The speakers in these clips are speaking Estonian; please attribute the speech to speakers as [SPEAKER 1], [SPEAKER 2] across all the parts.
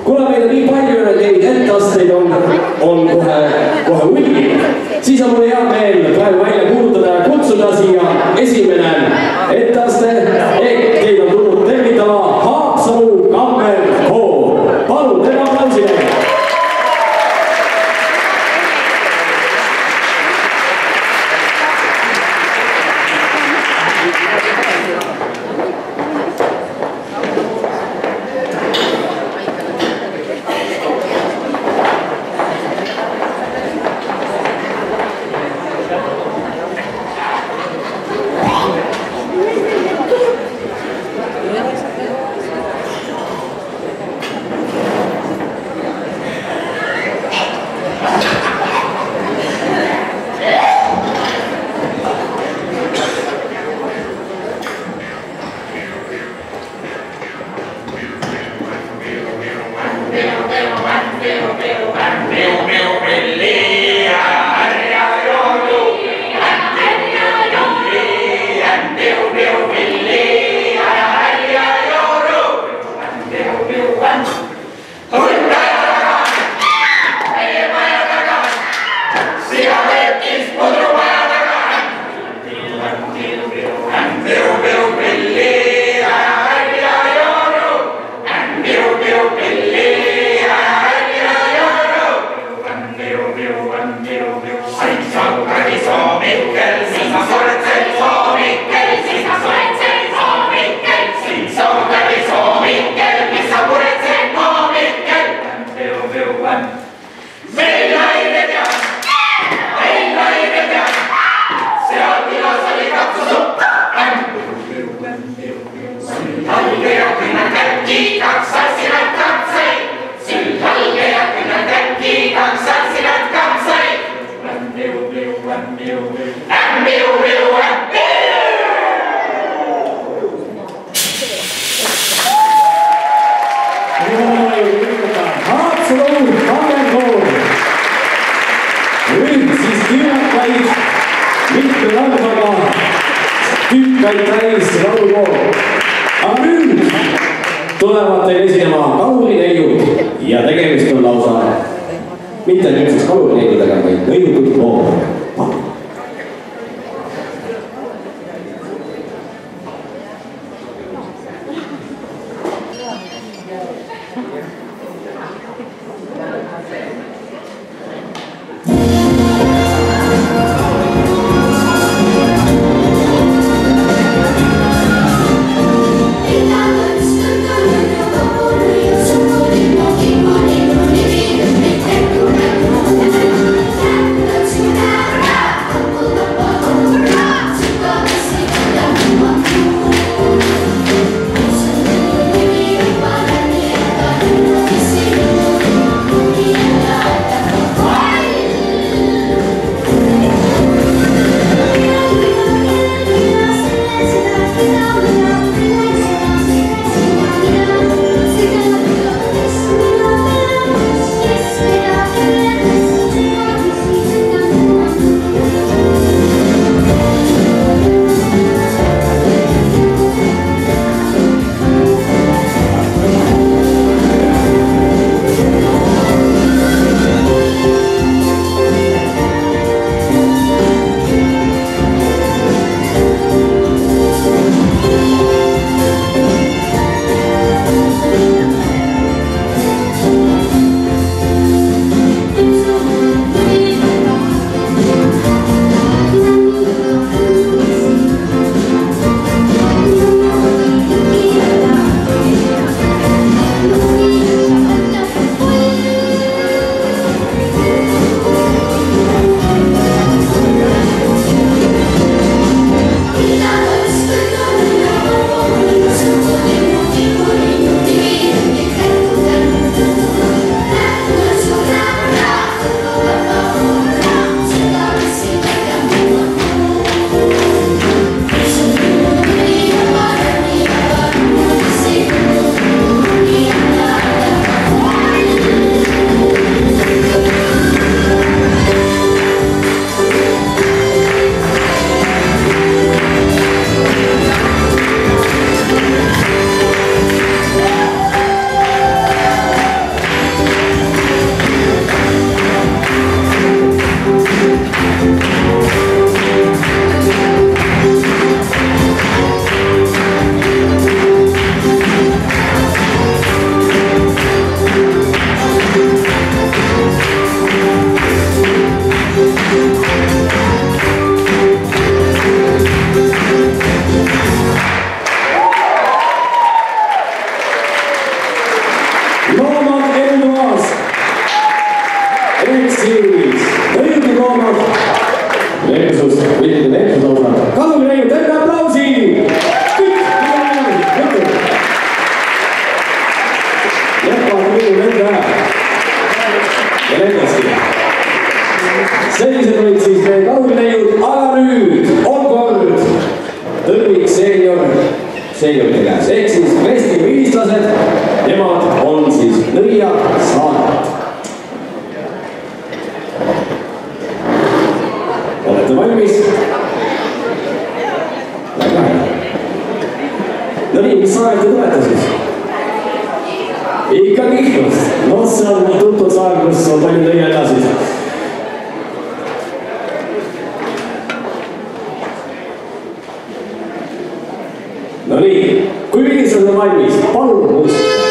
[SPEAKER 1] kuna meil on nii palju neid etteasteid on kohe hulgi, siis on mul hea meel praegu välja kuulutada ja kutsuda siia esimene etteaste ehk teid on tulnud tervitama Haapsalu kammerkoor. Palun teile aplausile! Tükkaid täis laulukoor. Aga nüüd tulevad teil esinema kalurineiud ja tegemist on lausa mitte nüüdseks kalurineidudega, vaid nõiutud loomad. meelsust, võtmine meelsust lausa. Kadugi näinud, terve aplausi! Jätkavad minu nende ära. Ja nendestki. Sellised olid siis meie kadugi näinud, aga nüüd on kord Tõrvik seeniorite käes. Ehk siis Vesti vilislased, nemad on siis Nõia saarelt. Olete valmis? Väga hea. No nii, mis saarelt te tulete siis? Ikka Kihnust. No see on tuntud saar, kus on palju Nõia edasi. No nii, kui vilislased on valmis, palun muusika.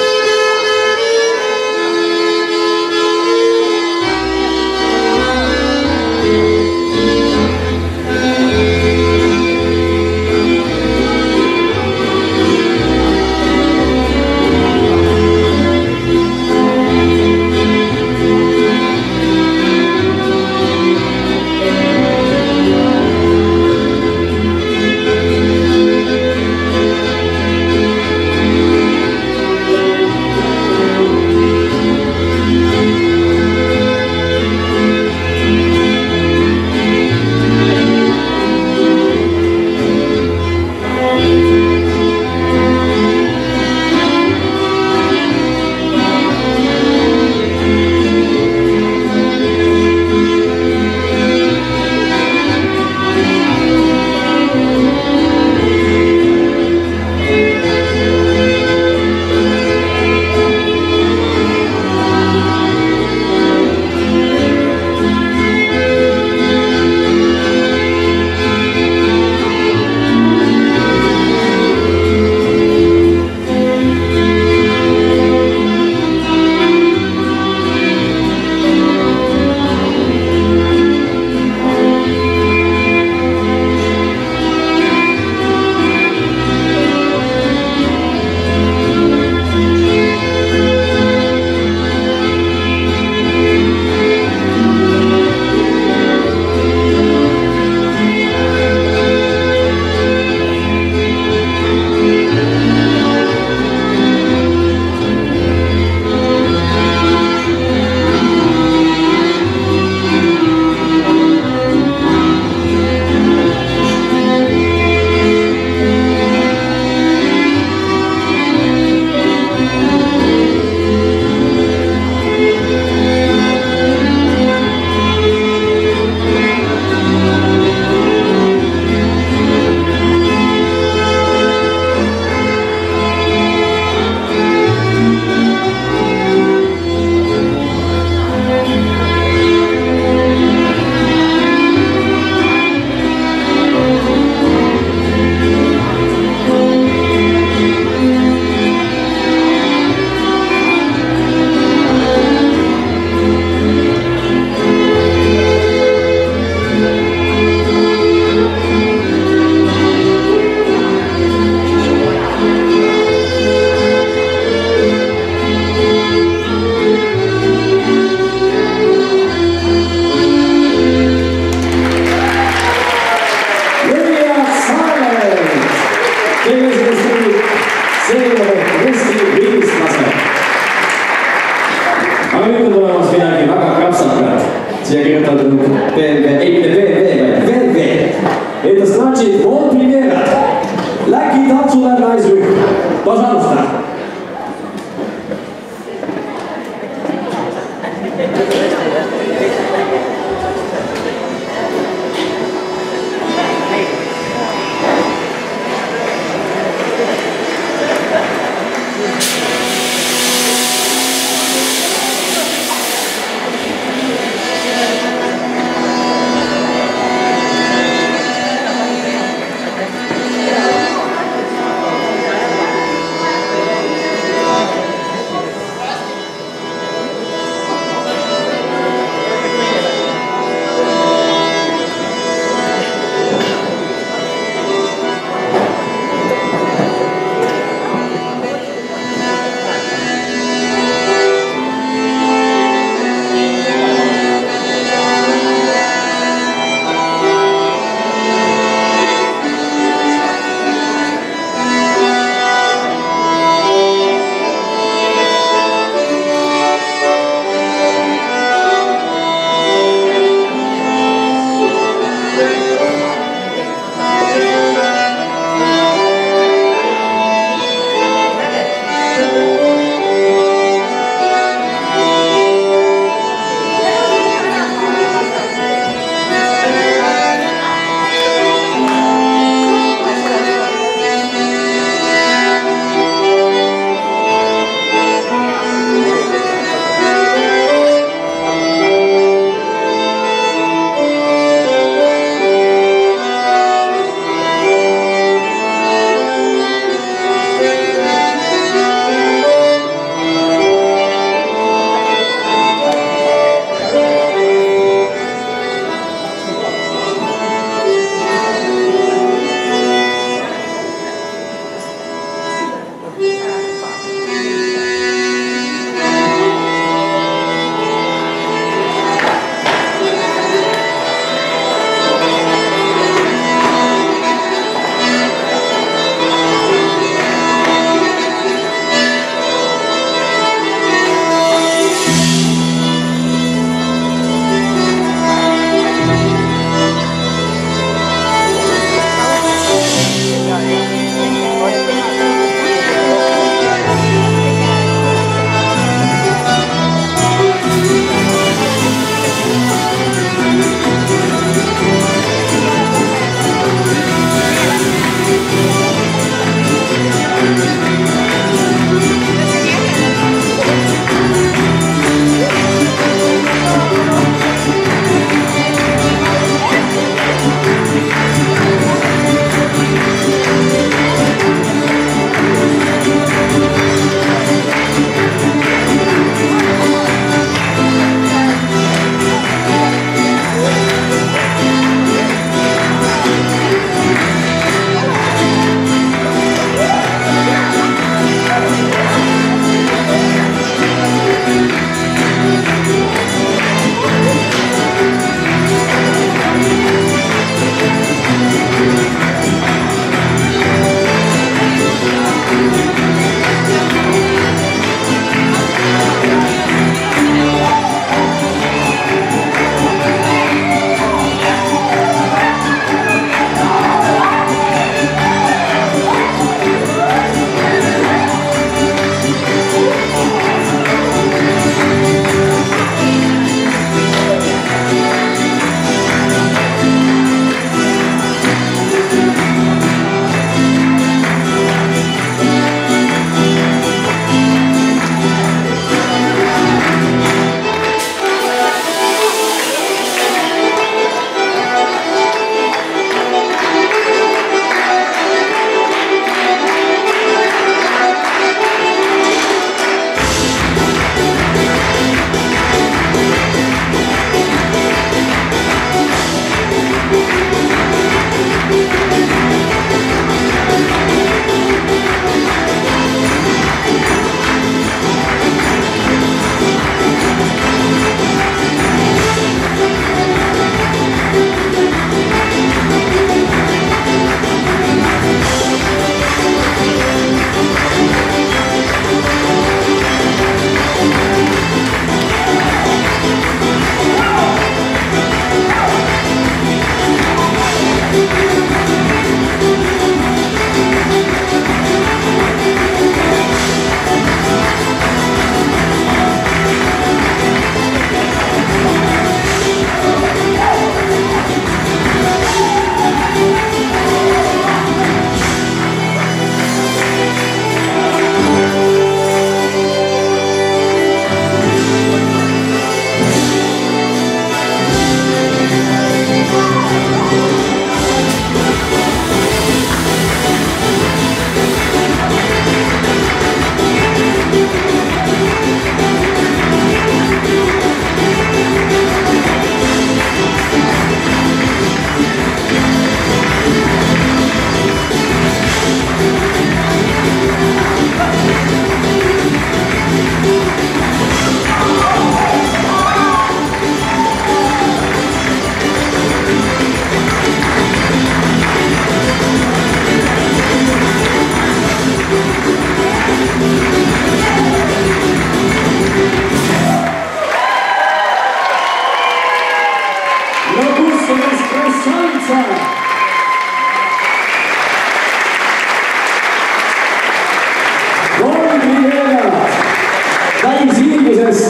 [SPEAKER 2] siia kirjutatud BMW, ei mitte BMW, vaid VV. Et das значит Bon Primera. Läki tantsuläär naisrühm. Пожалуйста.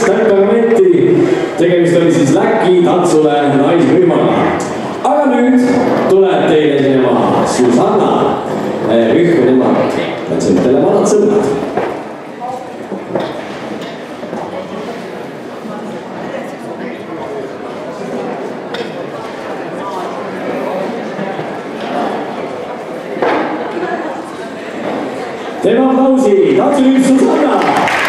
[SPEAKER 1] temperamenti. Tegemist oli siis Läki tantsule naisrühmaga. Aga nüüd tuleb teile esinema Susanna rühm ja nemad tantsivad teile vanad sõbrad. Teeme aplausi, tantsurühm Susanna!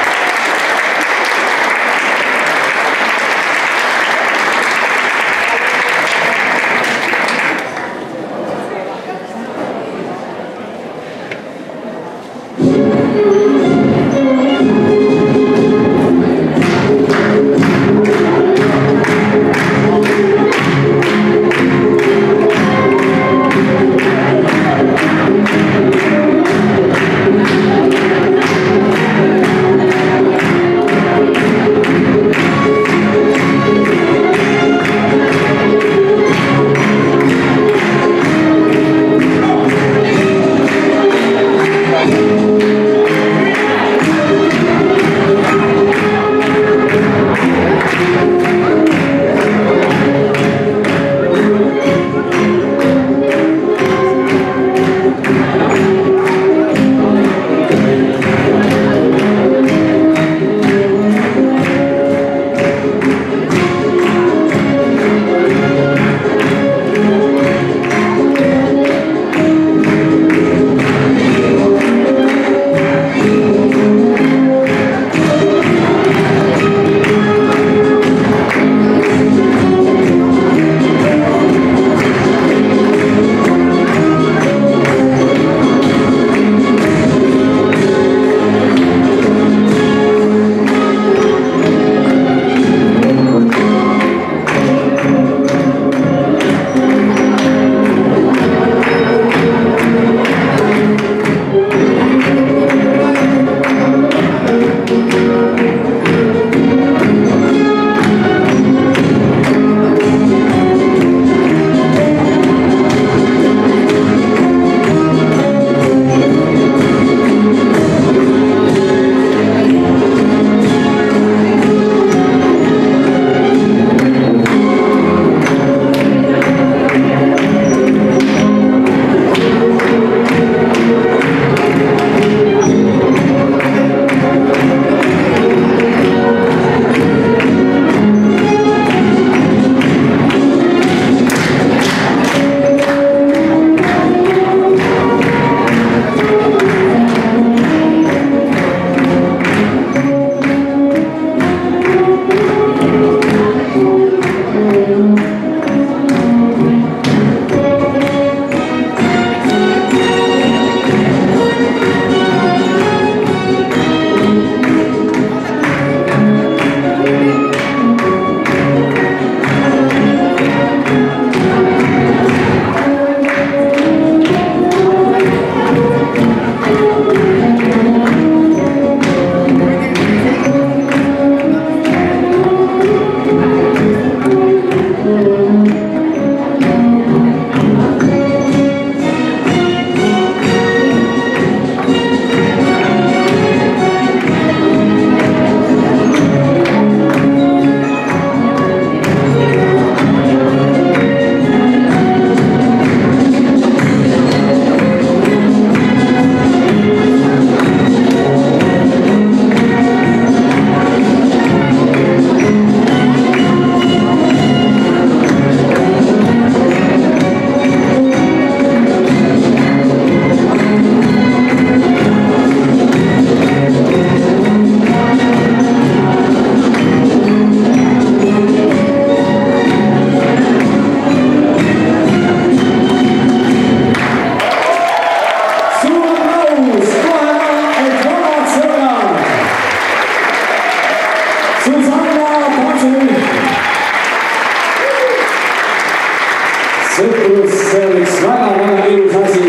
[SPEAKER 2] sõprus, see on üks väga-väga ilus asi.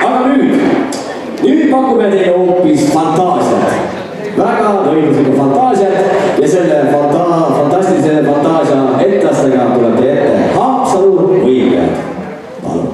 [SPEAKER 2] Aga nüüd pakume teile hoopis fantaasiat. Väga õiguslikku fantaasiat ja selle fantastilise fantaasia etlastega tuleb teie ette Haapsalu võitlejad. Palun.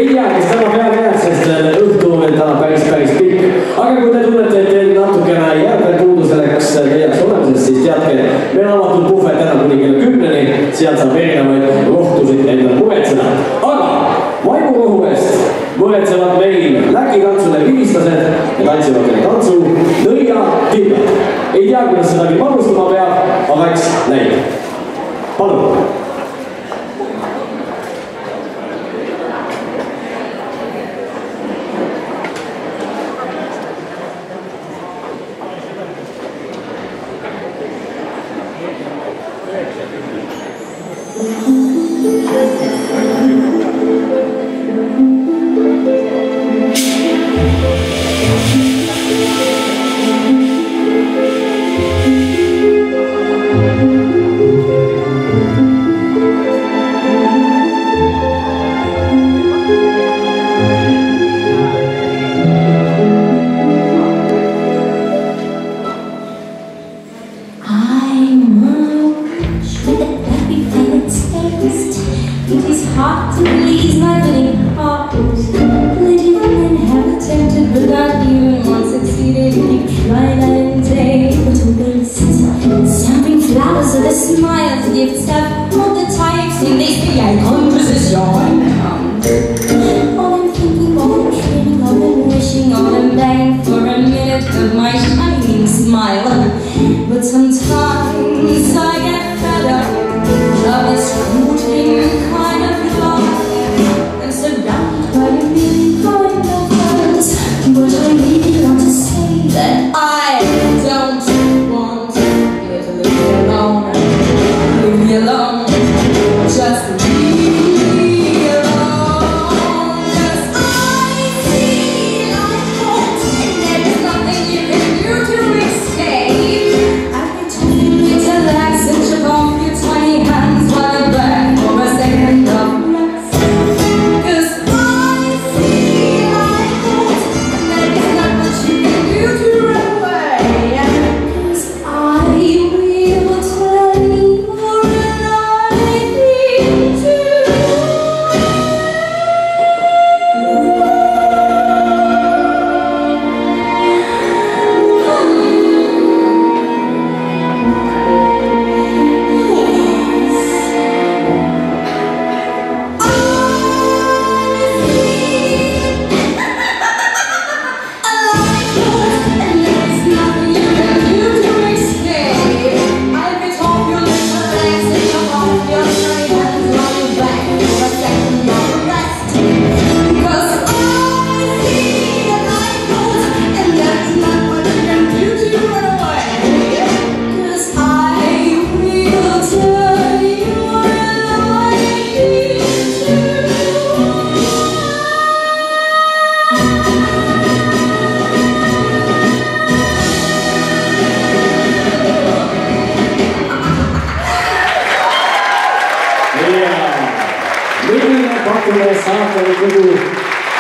[SPEAKER 2] ei tea, kes täna peale jääb, sest õhtu on täna päris pikk. Aga kui te tunnete, et teil natukene jääb veel puudu selleks leiaks olemisest, siis teadke, meil on avatud puhvet täna kuni kella 10-ni, sealt saab erinevaid rohtusid endale muretseda. Aga vaimurohu eest muretsevad meil Läki tantsule vilistlased ja tantsivad teile tantsu Nõia Tillad. Ei tea, kuidas sedagi panustama peab, aga eks näib. Palun!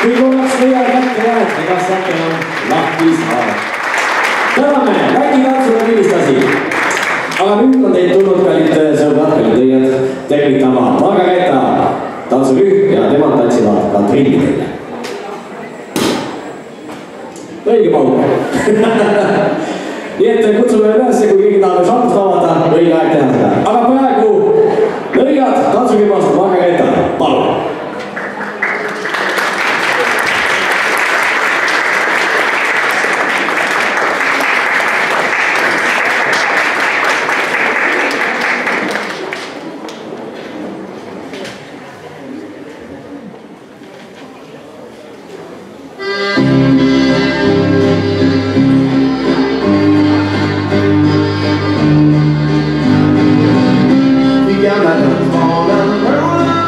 [SPEAKER 2] Kui korraks leiab kätte jääb, ega saate on lahti saada. Täname Läki tantsule vilistasi. Aga nüüd on teid tulnud kallid sõbrad, kallid õied, tervitama Margareta tantsurühm ja temad tantsivad ka trillidele. Õige pauk. Nii et kutsume üles, kui keegi tahab šampust avada, õige aeg teha seda. Aga praegu lõigad tantsurühmast Margareta, palun.
[SPEAKER 3] Together, fall and roll.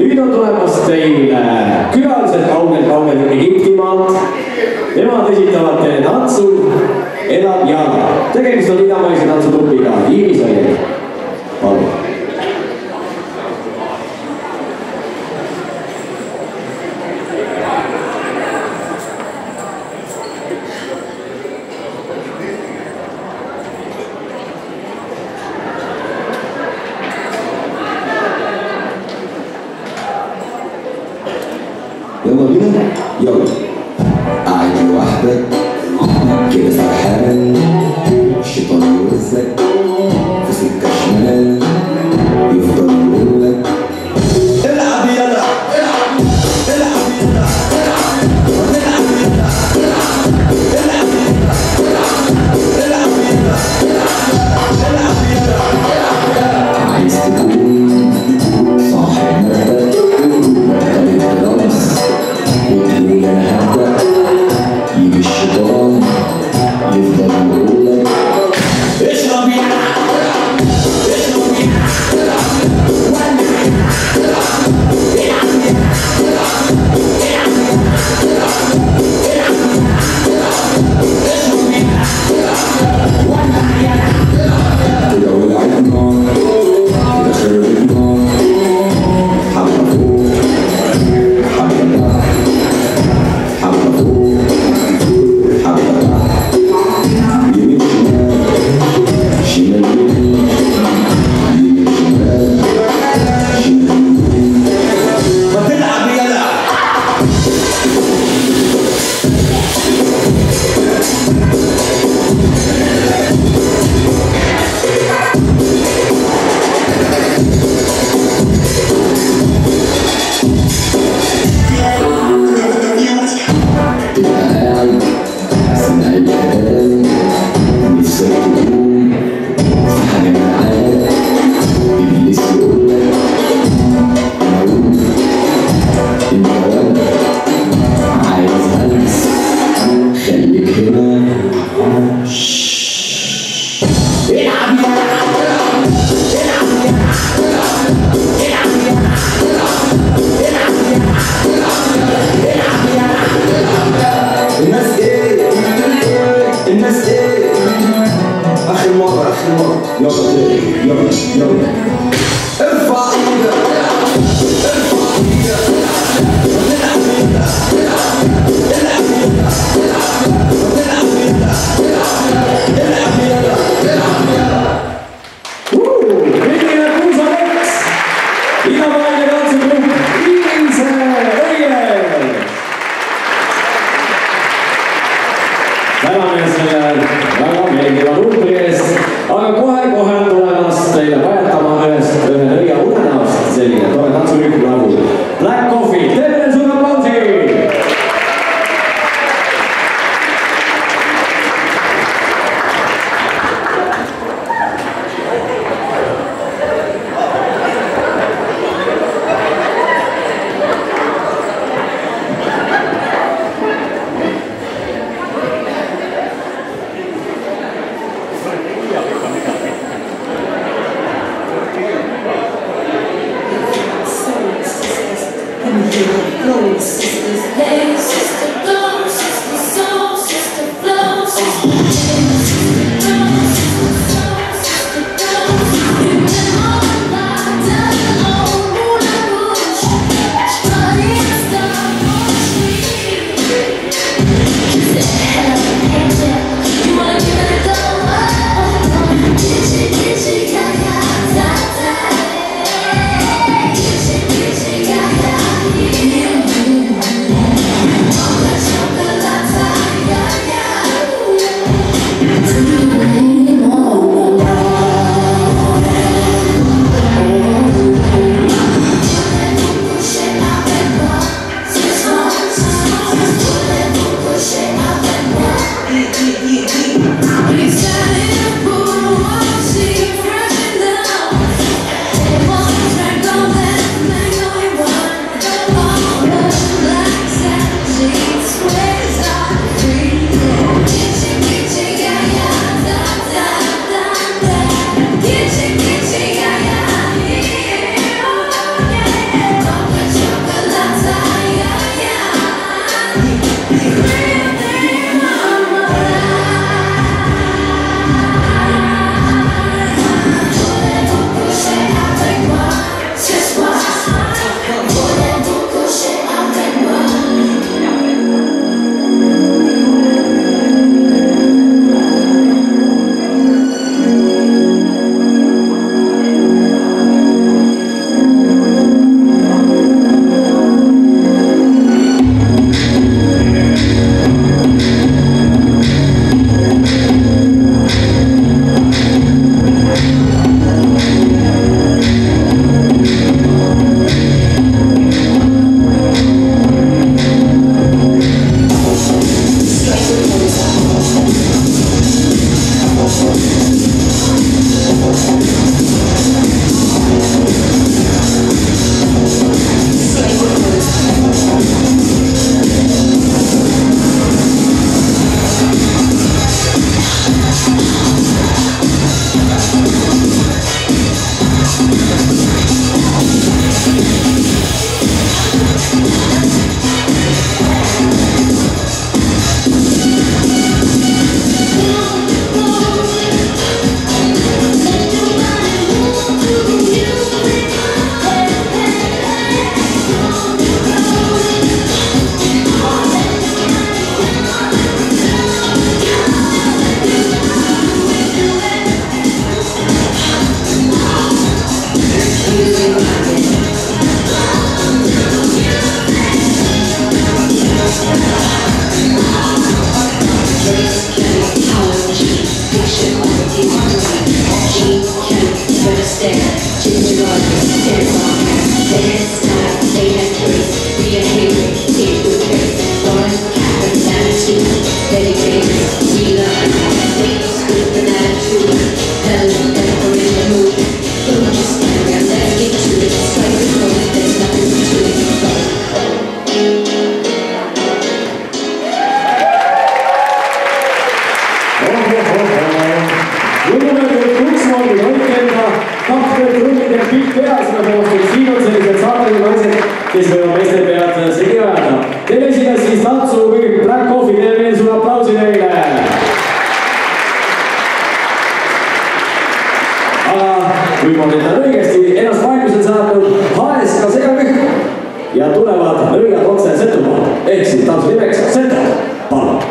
[SPEAKER 2] Nüüd on tulemas teile külalised kaugelt Egiptimaalt. Nemad esitavad teile tantsu Elab Jana. Tegemist on idamaise tantsutrupiga Iirisaia. Palun.
[SPEAKER 3] يلا بينا يلا قاعد لوحدك كده سرحان الشيطان يوزك في سكة شمال يفضل يقولك العب يلا العب العب يلا العب يلا العب يلا العب يلا العب يلا عايز تكون صاحب مبدأ وتقول انا هبدأ يجي الشيطان يفضل يقولك اشرب يلا اشرب يلا ولع
[SPEAKER 2] Aga kohe on tulemas teile vajatama ühe Kes võivad meeste pead segi ajada. Teile esines siis tantsu kõigepealt Black Coffee, teeme veel sulle aplausi neile. Aga kui ma nüüd õigesti ennast valmisel saanud, haes ka segakõhk ja tulevad lõigad otse Setumaa. Ehk siis tantsu nimeks Seto, palun.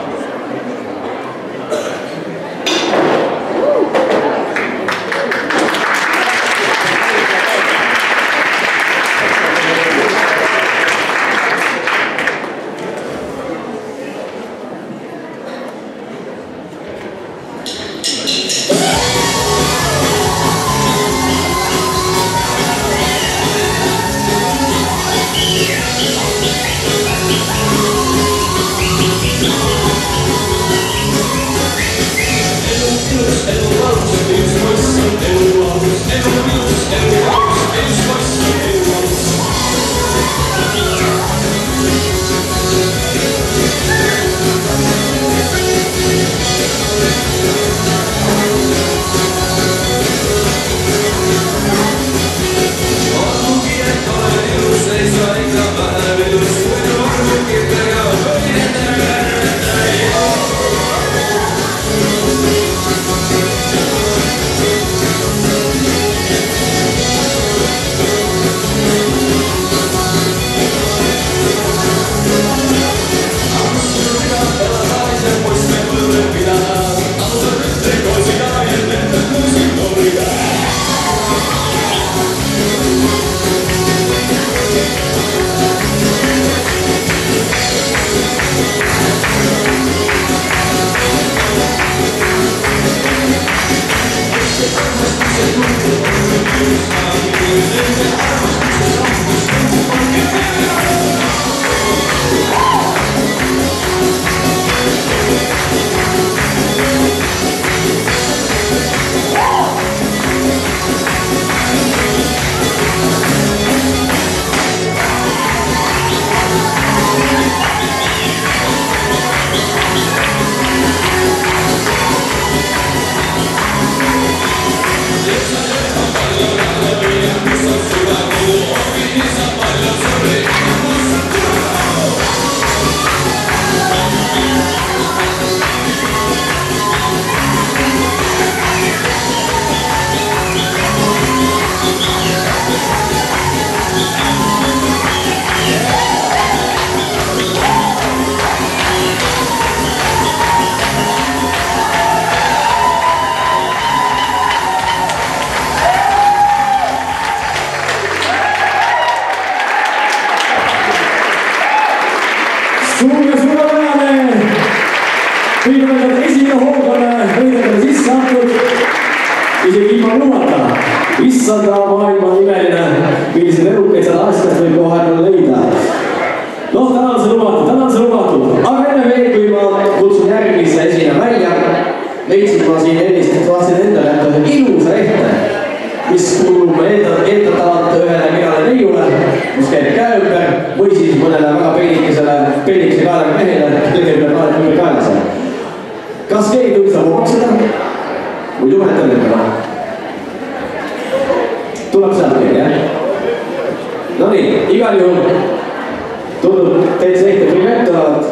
[SPEAKER 2] Kõigepealt esimene hoog on võidetele sisse antud, isegi ilma lubata. Issanda maailma nimeline, millised elukeid seda aastast võib kohe leida. Noh, täna on see lubatud. Aga enne veel, kui ma kutsun järgmisse esine välja, leidsin ma siin ennist, et vaatasin endale ühe ilusa ehte, mis kuulub eeldatavalt ühele mirale neiule, mis käib käe ümber, või siis mõnele väga peenikese kaelaga mehele, kellel peab alati ümber kaela seal. Kas keegi tõustab omaks seda? muidu mäletan ümber. Tuleb sealt veel, jah? Nonii, igal juhul tundub täitsa ehte pillet olevat.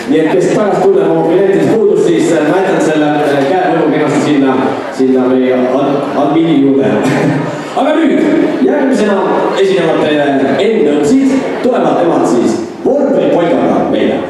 [SPEAKER 2] Nii et kes pärast tunneb oma piletist puudust, siis ma jätan selle käevõimu kenasti sinna meie admini juurde. Aga nüüd järgmisena esinevad teile N-nõpsid, tulevad nemad siis vormelpolgaga meile.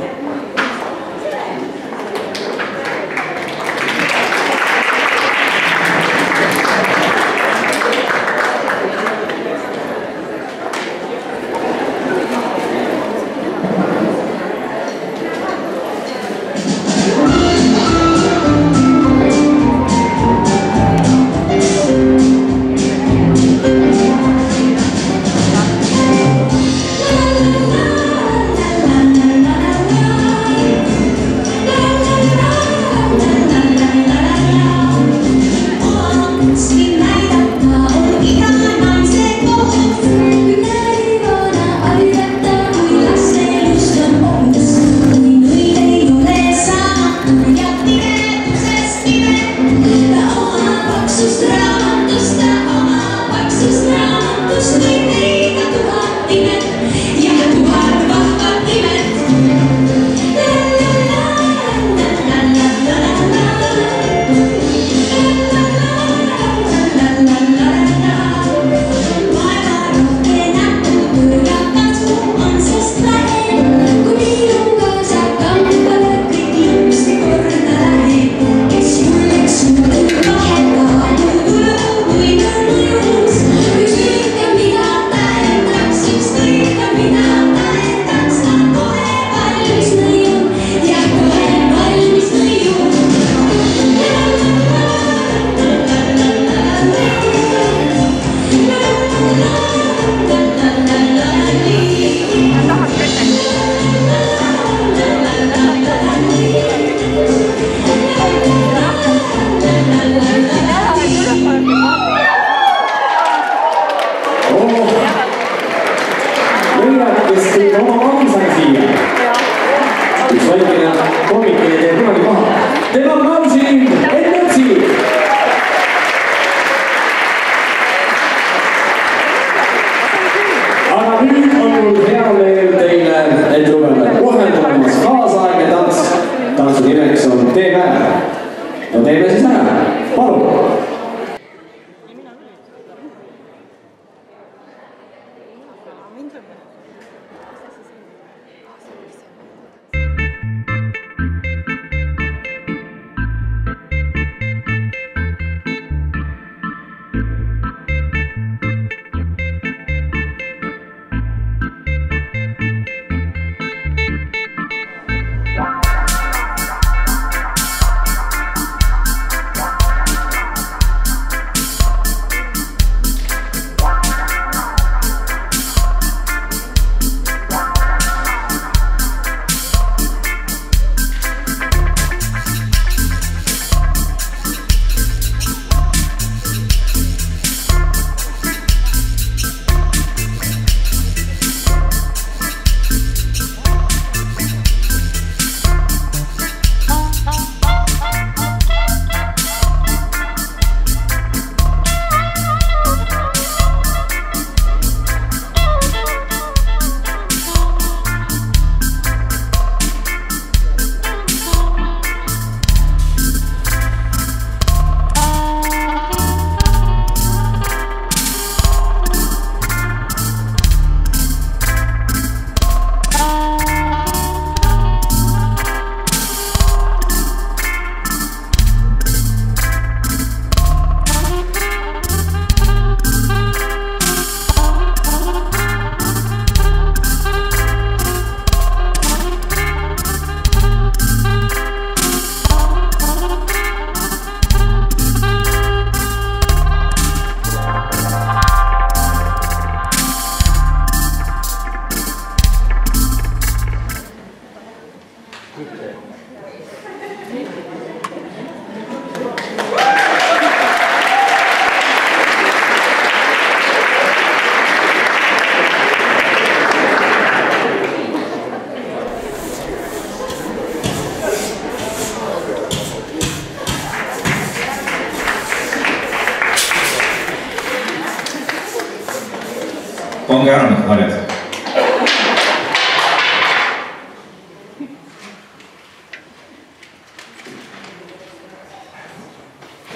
[SPEAKER 4] pange ära need harjad.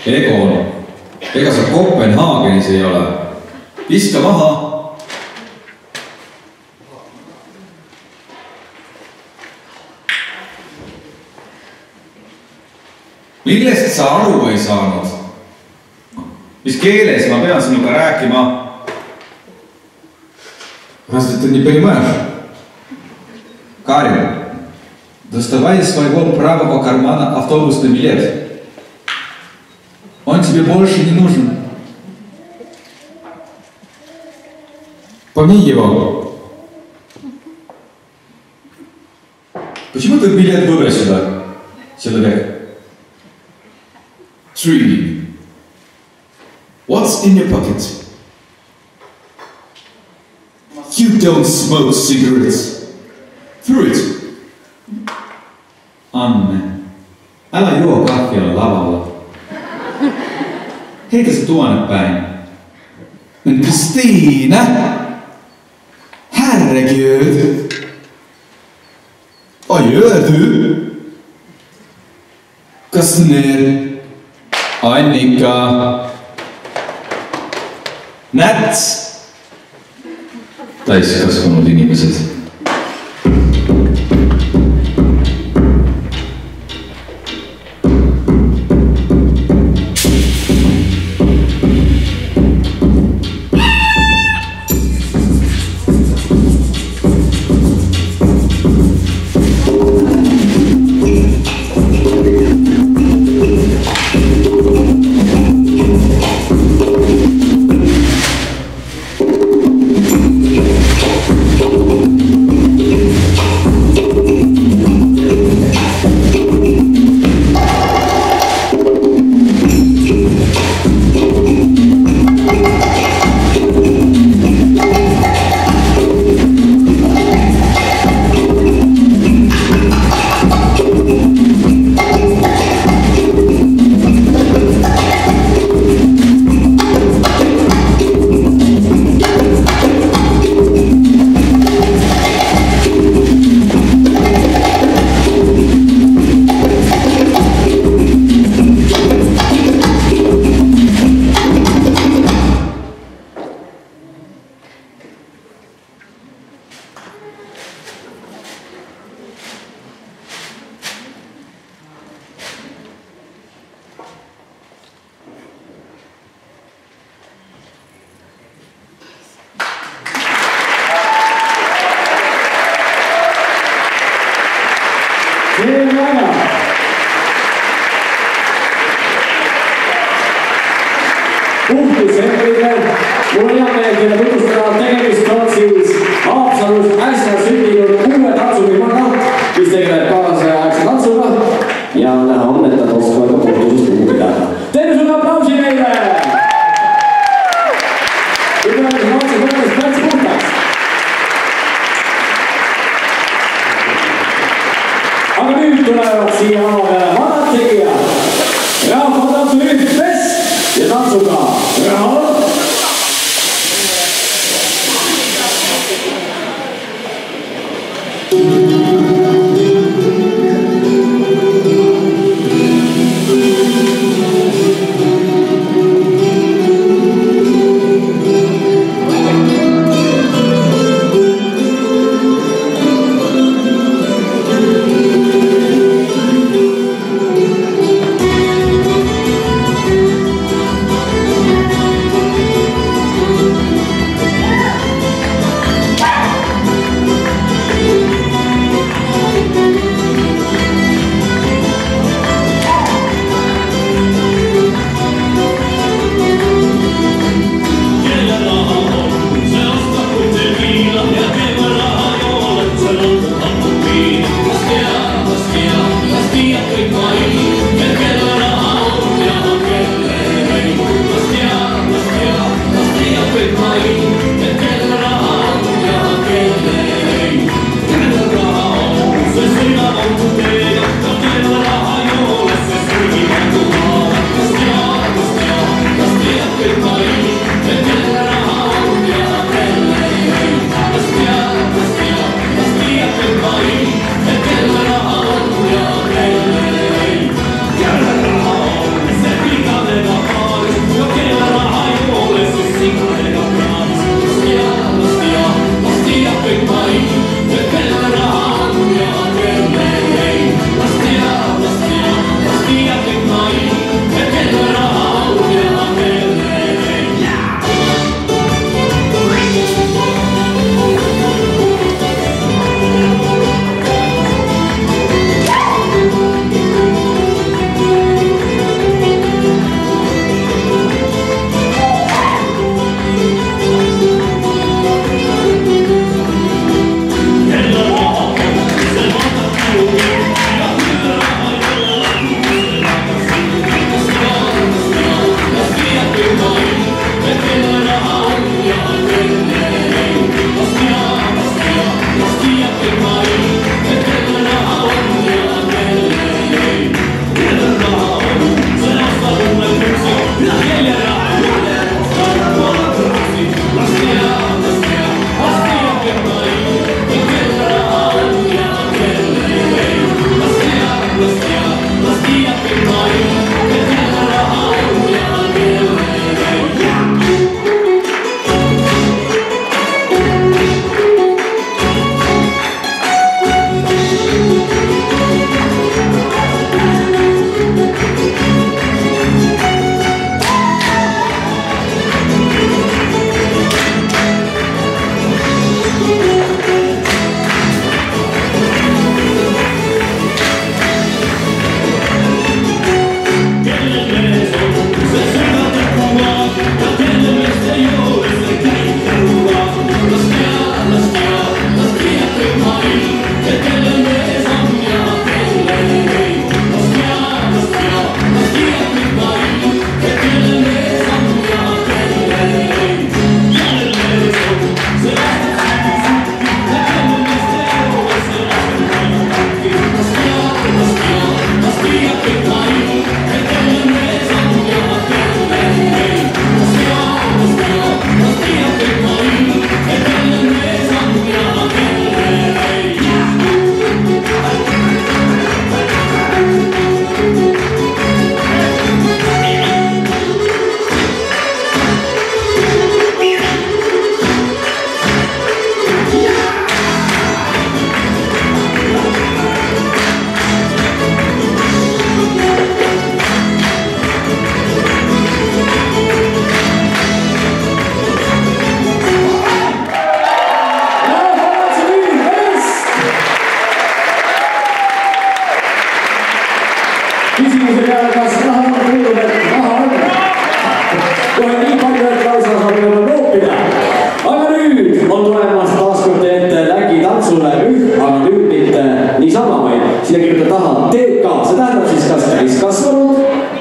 [SPEAKER 4] Egon, ega sa Kopenhaagenis ei ole. Viska maha. Millest sa aru ei saanud? Mis keeles ma pean sinuga rääkima? Разве ты не понимаешь? Карин, доставай из своего правого кармана автобусный билет. Он тебе больше не нужен. Помни его. Почему ты билет выбросила, человек? 3. What's in your pocket? You don't smoke cigarettes. Through it. Anne, älä juo kahvia lavalla. Heitä se tuonne päin. Men Kristina! Herregud! Vad gör du? Kas ner? Annika! Nats! Täiskasvanud inimesed.
[SPEAKER 2] Mul on hea meel teile tutvustada tegemist on siis Haapsalus äsja sündinud uue tantsufirmaga, mis tegeleb kaasaegse tantsuga ja näha on, et nad oskavad ka puhtusest lugu pidada. Teeme sulle aplausi meile! Ütleme, et Haapsi mõttes plats puhtaks. Aga nüüd tulevad siia peale vanad tegijad. Rahvatantsu nüüd Vest ja tantsuga Rahal.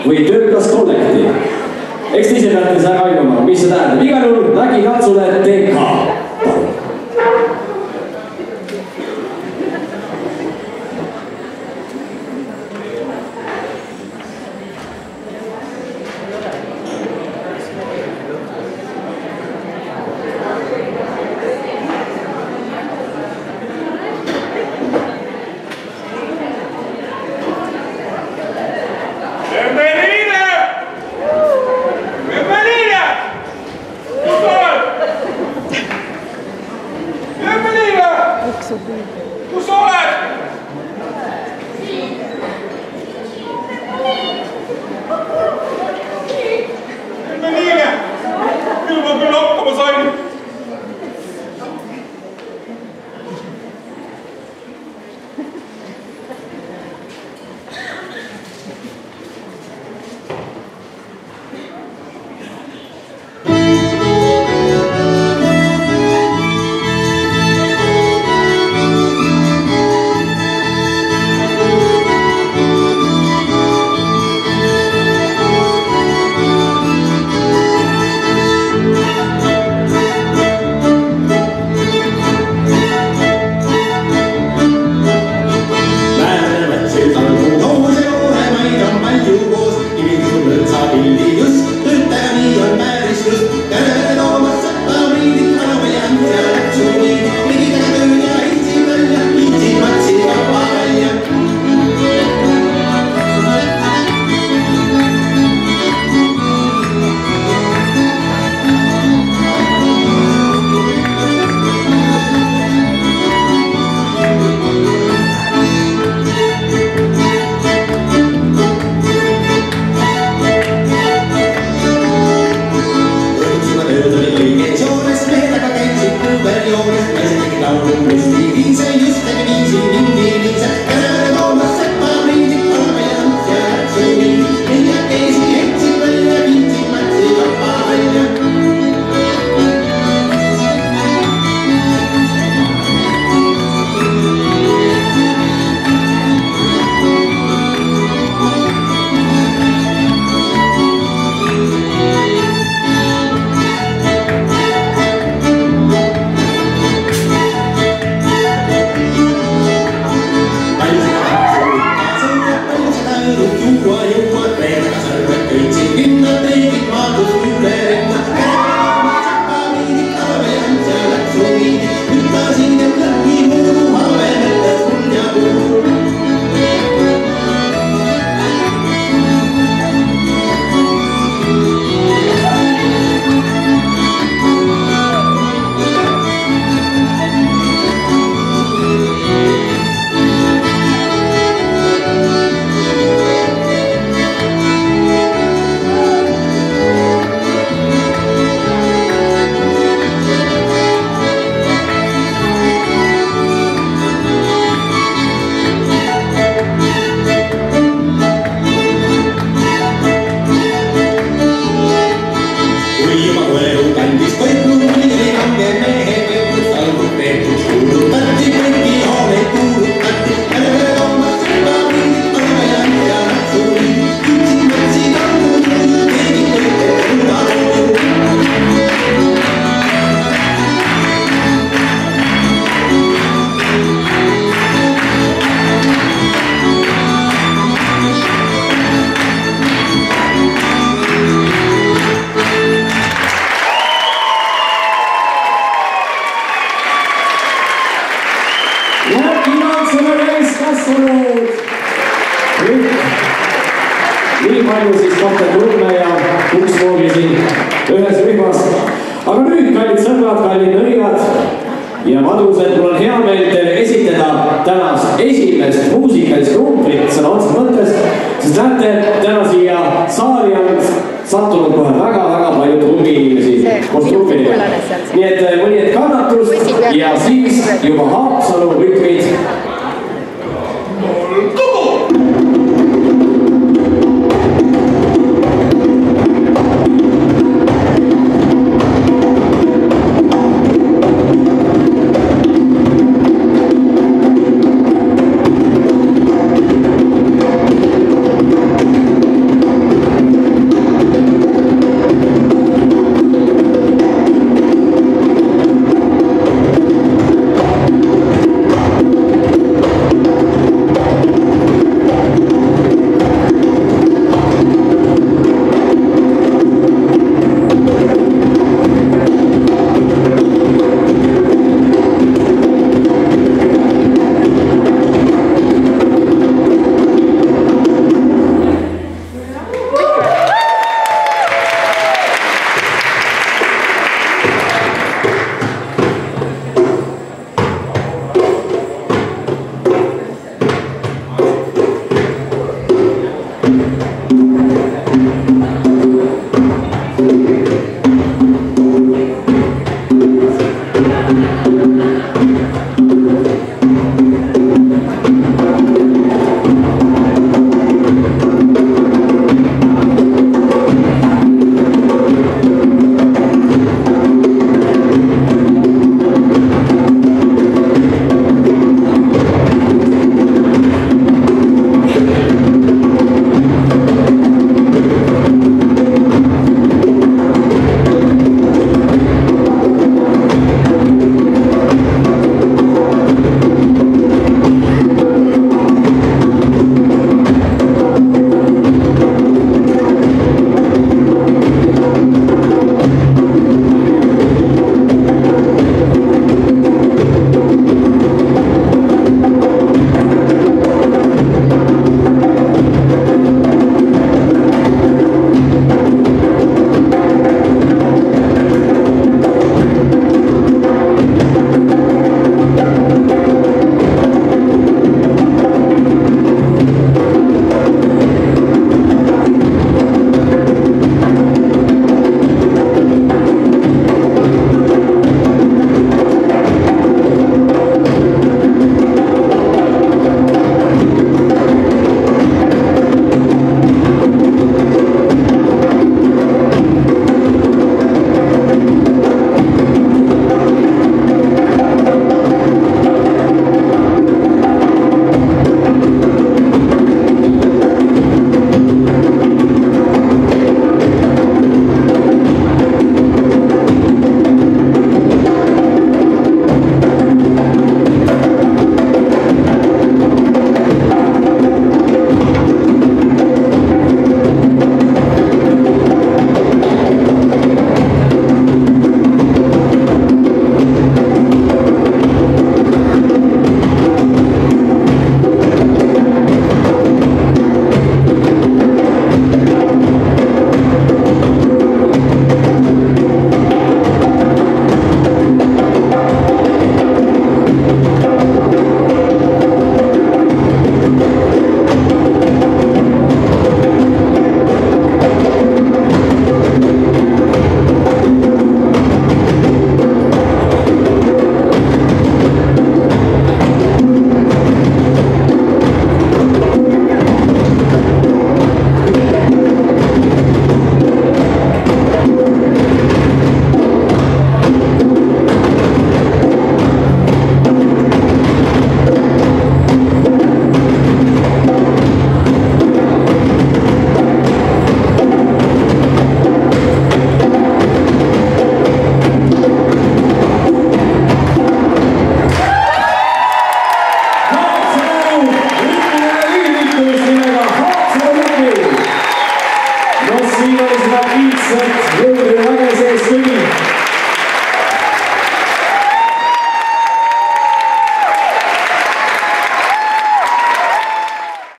[SPEAKER 1] või töökas kollektiiv. Eks te ise peate seda aimama, mis see tähendab. Igal juhul Vägikatsule TK.
[SPEAKER 5] Kus sa oled? Emeliine, küll ma küll hakkama sain.
[SPEAKER 1] Nii palju siis Kapten Nurme ja Uksvoogi siin ühes rühmas. Aga nüüd, kallid sõbrad, kallid nõigad ja madrused, mul on hea meel teile esitada tänast esimest muusikalist numbrit sõna otseses mõttes, sest näete, täna siia saali on sattunud kohe väga-väga palju trummi-inimesi koos trummidega. Nii et mõni hetk kannatust ja siis juba Haapsalu rütmid